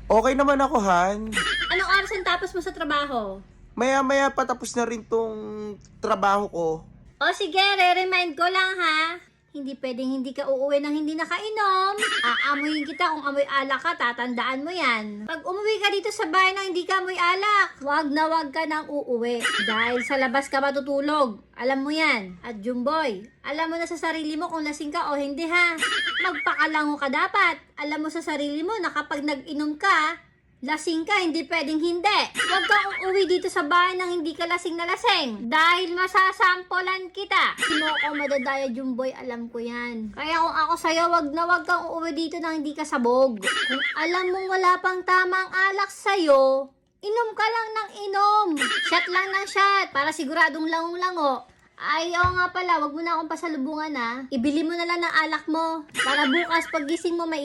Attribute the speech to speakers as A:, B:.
A: Okay naman ako, Han.
B: Anong oras ang tapos mo sa trabaho?
A: Maya-maya patapos na rin tong trabaho ko.
B: O sige, re-remind ko lang ha. Hindi pwedeng hindi ka uuwi nang hindi nakainom. Aamuyin kita kung amoy alak ka, tatandaan mo yan. Pag umuwi ka dito sa bahay nang hindi ka amoy alak, wag na wag ka nang uuwi. Dahil sa labas ka matutulog. Alam mo yan. At Jumboy, alam mo na sa sarili mo kung lasing ka o hindi ha. Magpakalango ka dapat. Alam mo sa sarili mo na kapag nag-inom ka, lasing ka, hindi pwedeng hindi. Huwag kang uuwi dito sa bahay nang hindi ka lasing na lasing. Dahil masasampolan kita. Hindi mo ako madadaya, Jumboy, alam ko yan. Kaya kung ako sa'yo, wag na wag kang uuwi dito nang hindi ka sabog. Kung alam mong wala pang tamang alak sa'yo, inom ka lang ng inom. Shot lang ng shot, para siguradong langong-lango. Ay, oo nga pala, wag mo na akong pasalubungan ha. Ibili mo na lang ng alak mo. Para bukas pag gising mo may